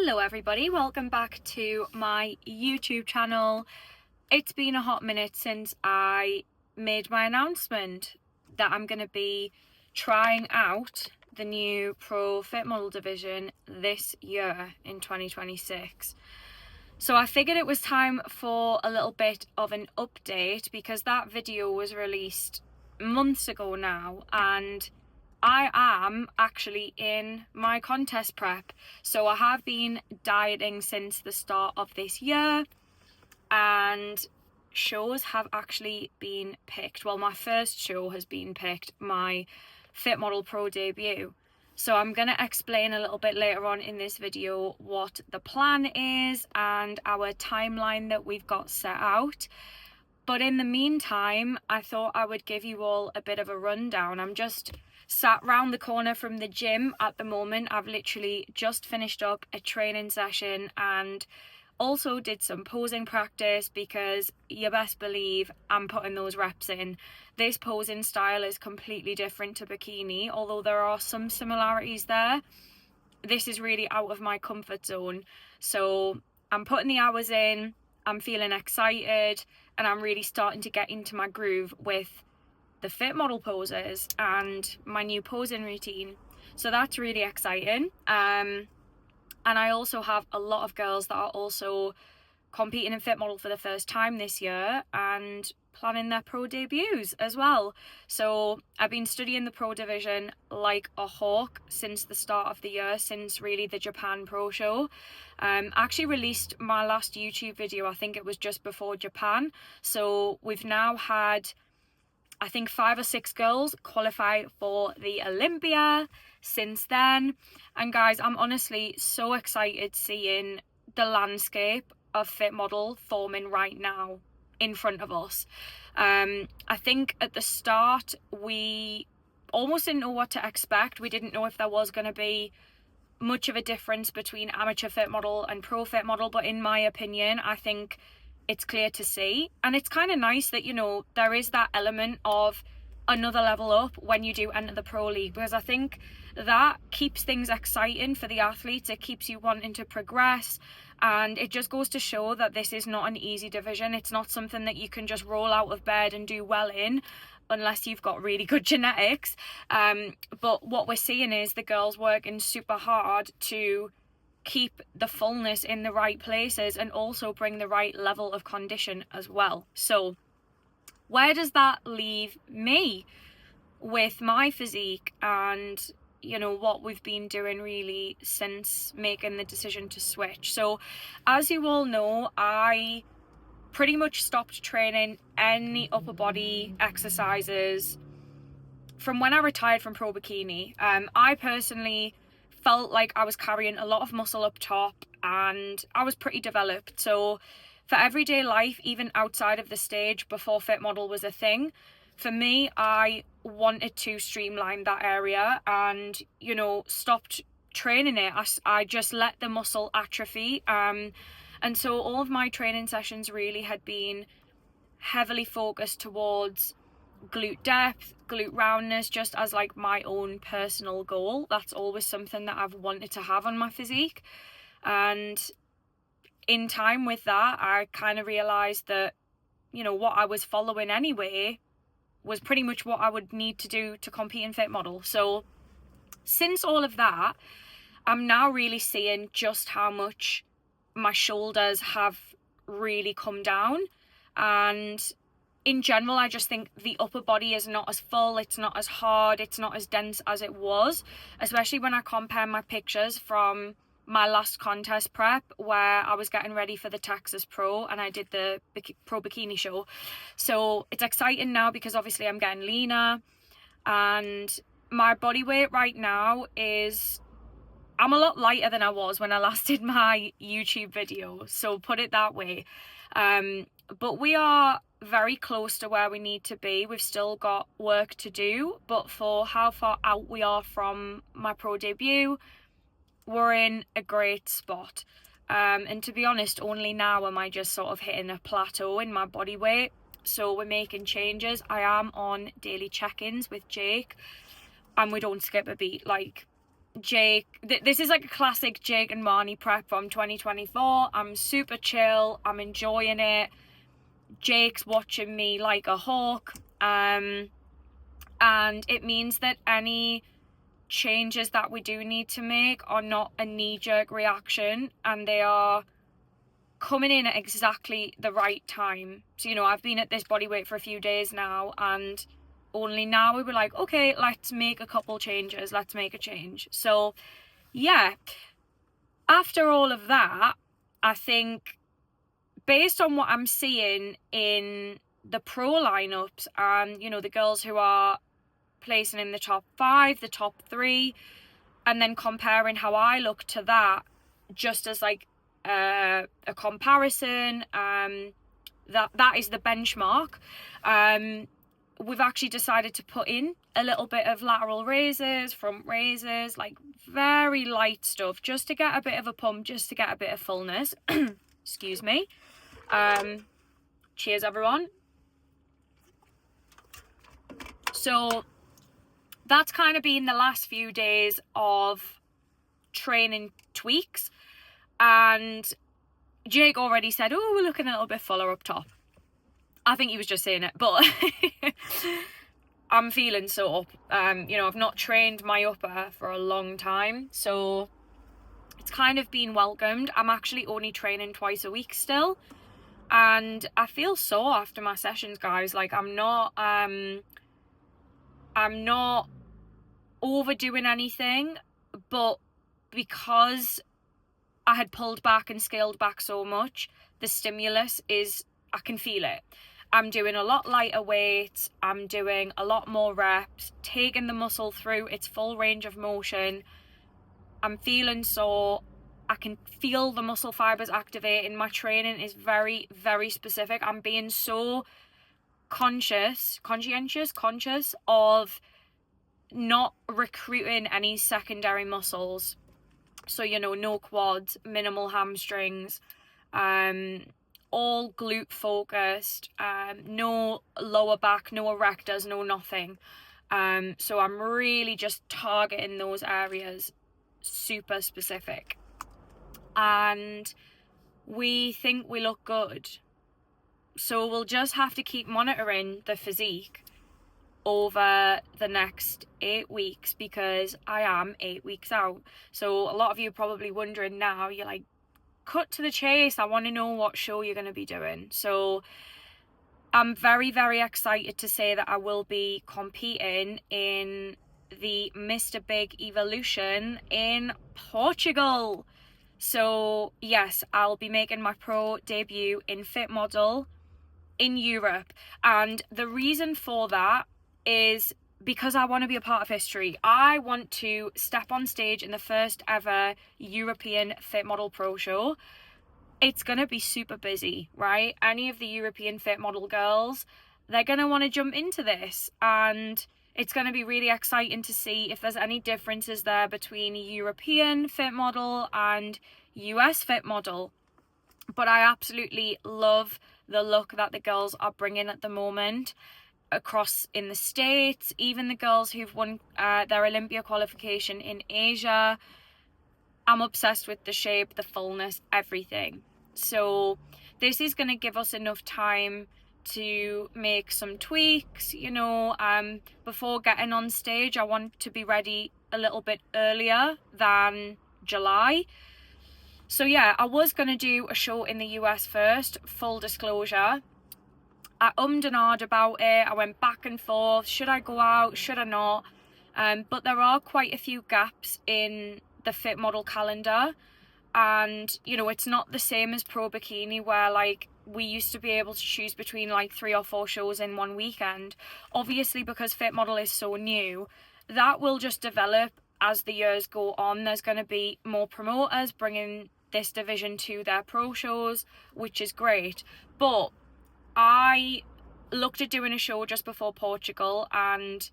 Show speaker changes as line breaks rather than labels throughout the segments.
Hello everybody, welcome back to my YouTube channel. It's been a hot minute since I made my announcement that I'm going to be trying out the new Pro Fit Model division this year in 2026. So I figured it was time for a little bit of an update because that video was released months ago now, and I am actually in my contest prep. So I have been dieting since the start of this year, and shows have actually been picked. Well, my first show has been picked, my Fit Model Pro debut. So I'm going to explain a little bit later on in this video what the plan is and our timeline that we've got set out. But in the meantime, I thought I would give you all a bit of a rundown. I'm just sat round the corner from the gym at the moment. I've literally just finished up a training session and also did some posing practice because you best believe I'm putting those reps in. This posing style is completely different to bikini, although there are some similarities there. This is really out of my comfort zone. So I'm putting the hours in, I'm feeling excited, and I'm really starting to get into my groove with the fit model poses and my new posing routine. So that's really exciting. And I also have a lot of girls that are also competing in fit model for the first time this year and planning their pro debuts as well. So I've been studying the pro division like a hawk since the start of the year, since really the Japan Pro Show. I actually released my last YouTube video, I think it was just before Japan. So we've now had, I think, 5 or 6 girls qualify for the Olympia since then. And guys, I'm honestly so excited seeing the landscape of fit model forming right now in front of us. I think at the start we almost didn't know what to expect. We didn't know if there was going to be much of a difference between amateur fit model and pro fit model, but in my opinion, I think it's clear to see. And it's kind of nice that, you know, there is that element of another level up when you do enter the pro league, because I think that keeps things exciting for the athletes. It keeps you wanting to progress, and it just goes to show that this is not an easy division. It's not something that you can just roll out of bed and do well in unless you've got really good genetics. But what we're seeing is the girls working super hard to keep the fullness in the right places and also bring the right level of condition as well. So where does that leave me with my physique and, you know, what we've been doing really since making the decision to switch? So as you all know, I pretty much stopped training any upper body exercises from when I retired from pro bikini. I personally felt like I was carrying a lot of muscle up top and I was pretty developed. So for everyday life, even outside of the stage before fit model was a thing, for me, I wanted to streamline that area and, you know, stopped training it. I just let the muscle atrophy. And so all of my training sessions really had been heavily focused towards glute depth, glute roundness, just as like my own personal goal. That's always something that I've wanted to have on my physique. And in time with that, I kind of realized that, you know, what I was following anyway was pretty much what I would need to do to compete in fit model. So since all of that, I'm now really seeing just how much my shoulders have really come down. And in general, I just think the upper body is not as full, it's not as hard, it's not as dense as it was, especially when I compare my pictures from my last contest prep where I was getting ready for the Texas Pro and I did the Pro Bikini Show. So it's exciting now because obviously I'm getting leaner, and my body weight right now is, I'm a lot lighter than I was when I last did my YouTube video, so put it that way. But we are very close to where we need to be. We've still got work to do, but for how far out we are from my pro debut, we're in a great spot. And to be honest, only now am I just sort of hitting a plateau in my body weight. So we're making changes. I am on daily check-ins with Jake and we don't skip a beat. Like, Jake, this is like a classic Jake and Marnie prep from 2024. I'm super chill, I'm enjoying it. Jake's watching me like a hawk, and it means that any changes that we do need to make are not a knee-jerk reaction, and they are coming in at exactly the right time. So, you know, I've been at this body weight for a few days now, and only now we were like, okay, let's make a couple changes, let's make a change. So yeah, after all of that, I think based on what I'm seeing in the pro lineups and, you know, the girls who are placing in the top 5, the top 3, and then comparing how I look to that, just as like a comparison, that is the benchmark. We've actually decided to put in a little bit of lateral raises, front raises, like very light stuff, just to get a bit of a pump, just to get a bit of fullness. Excuse me. Cheers, everyone. So that's kind of been the last few days of training tweaks, and Jake already said, oh, we're looking a little bit fuller up top. I think he was just saying it, but I'm feeling sore. You know, I've not trained my upper for a long time, so it's kind of been welcomed. I'm actually only training twice a week still, and I feel sore after my sessions, guys. Like, I'm not overdoing anything, but because I had pulled back and scaled back so much, the stimulus is, I can feel it. I'm doing a lot lighter weight, I'm doing a lot more reps, taking the muscle through its full range of motion. I'm feeling sore, I can feel the muscle fibers activating. My training is very, very specific. I'm being so conscious of not recruiting any secondary muscles. So, you know, no quads, minimal hamstrings, all glute focused, no lower back, no erectors, no nothing. So I'm really just targeting those areas, super specific. And we think we look good. So we'll just have to keep monitoring the physique over the next 8 weeks, because I am 8 weeks out. So a lot of you are probably wondering now, you're like, cut to the chase, I want to know what show you're going to be doing. So I'm very, very excited to say that I will be competing in the Mr. Big Evolution in Portugal. So yes, I'll be making my pro debut in Fit Model in Europe, and the reason for that is because I want to be a part of history. I want to step on stage in the first ever European Fit Model Pro Show. It's going to be super busy, right? Any of the European Fit Model girls, they're going to want to jump into this, and it's going to be really exciting to see if there's any differences there between European Fit Model and US Fit Model. But I absolutely love the look that the girls are bringing at the moment across in the States, even the girls who've won their Olympia qualification in Asia. I'm obsessed with the shape, the fullness, everything. So this is going to give us enough time to make some tweaks, you know. Before getting on stage, I want to be ready a little bit earlier than July. So yeah, I was going to do a show in the US first, full disclosure. I ummed and ahed about it. I went back and forth. Should I go out? Should I not? But there are quite a few gaps in the Fit Model calendar. And, you know, it's not the same as Pro Bikini, where, like, we used to be able to choose between, like, 3 or 4 shows in one weekend. Obviously, because Fit Model is so new, that will just develop as the years go on. There's going to be more promoters bringing this division to their pro shows, which is great. But I looked at doing a show just before Portugal, and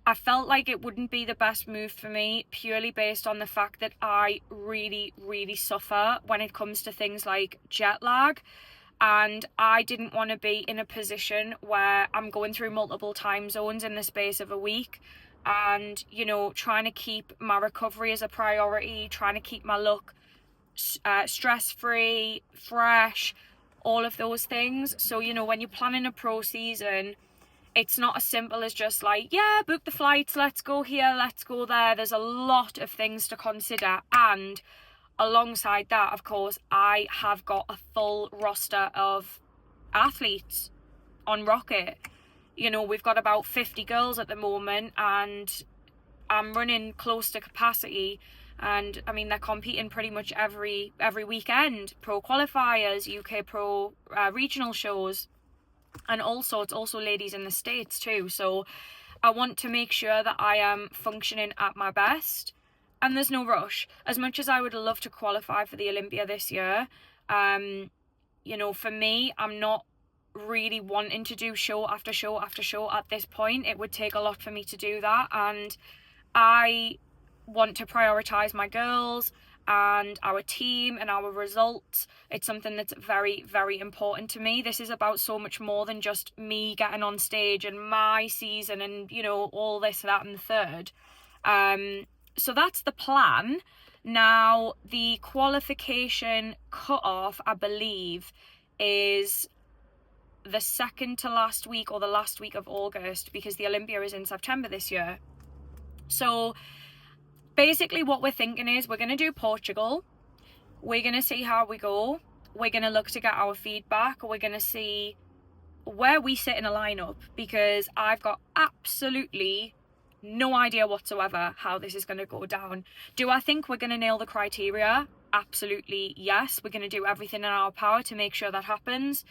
I felt like it wouldn't be the best move for me, purely based on the fact that I really, really suffer when it comes to things like jet lag. And I didn't want to be in a position where I'm going through multiple time zones in the space of a week. and, you know, trying to keep my recovery as a priority, trying to keep my look stress-free, fresh, all of those things. So, you know, when you're planning a pro season, it's not as simple as just like, yeah, book the flights, let's go here, let's go there. There's a lot of things to consider, and alongside that, of course, I have got a full roster of athletes on Rocket. You know, we've got about 50 girls at the moment, and I'm running close to capacity. And I mean, they're competing pretty much every weekend. Pro qualifiers, UK Pro regional shows, and also it's also ladies in the States too. So I want to make sure that I am functioning at my best, and there's no rush. As much as I would love to qualify for the Olympia this year, you know, for me, I'm not really wanting to do show after show after show at this point. It would take a lot for me to do that, and I want to prioritize my girls and our team and our results. It's something that's very, very important to me. This is about so much more than just me getting on stage and my season and, you know, all this, that and the third. So that's the plan. Now, the qualification cut-off, I believe, is the second to last week or the last week of August, because the Olympia is in September this year. So basically what we're thinking is we're going to do Portugal. We're going to see how we go. We're going to look to get our feedback. We're going to see where we sit in a lineup, because I've got absolutely no idea whatsoever how this is going to go down. Do I think we're going to nail the criteria? Absolutely yes. We're going to do everything in our power to make sure that happens.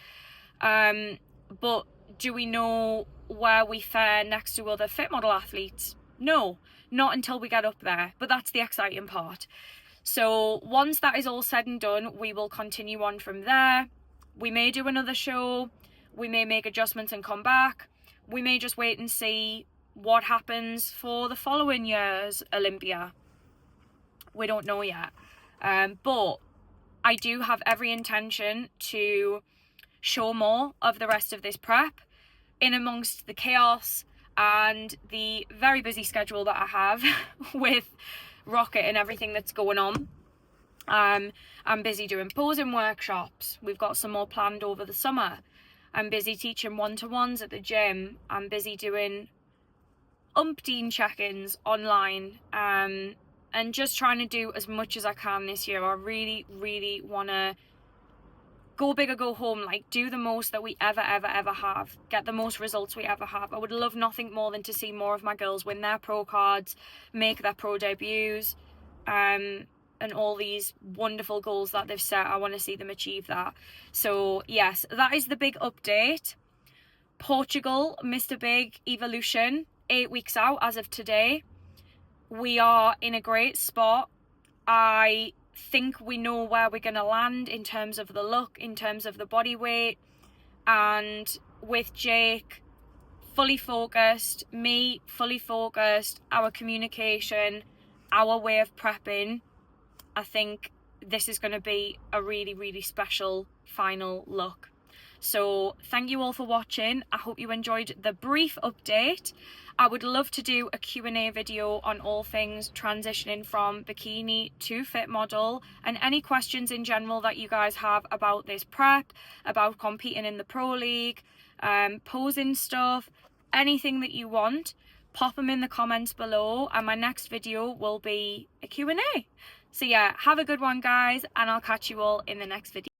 But do we know where we fare next to other fit model athletes? No, not until we get up there, but that's the exciting part. So once that is all said and done, we will continue on from there. We may do another show, we may make adjustments and come back, we may just wait and see what happens for the following year's Olympia. We don't know yet, but I do have every intention to show more of the rest of this prep in amongst the chaos and the very busy schedule that I have with Rocket and everything that's going on. I'm busy doing posing workshops. We've got some more planned over the summer. I'm busy teaching one-to-ones at the gym. I'm busy doing umpteen check-ins online, and just trying to do as much as I can this year. I really, really want to go big or go home, like do the most that we ever have, get the most results we ever have. I would love nothing more than to see more of my girls win their pro cards, make their pro debuts, and all these wonderful goals that they've set. I want to see them achieve that. So yes, that is the big update. Portugal, Mr. Big Evolution, 8 weeks out as of today. We are in a great spot. I think we know where we're going to land in terms of the look, in terms of the body weight, and with Jake fully focused, me fully focused, our communication, our way of prepping, I think this is going to be a really, really special final look. So thank you all for watching. I hope you enjoyed the brief update. I would love to do a Q&A video on all things transitioning from bikini to fit model, and any questions in general that you guys have about this prep, about competing in the pro league, posing stuff, anything that you want, pop them in the comments below, and my next video will be a Q&A. So yeah, have a good one guys, and I'll catch you all in the next video.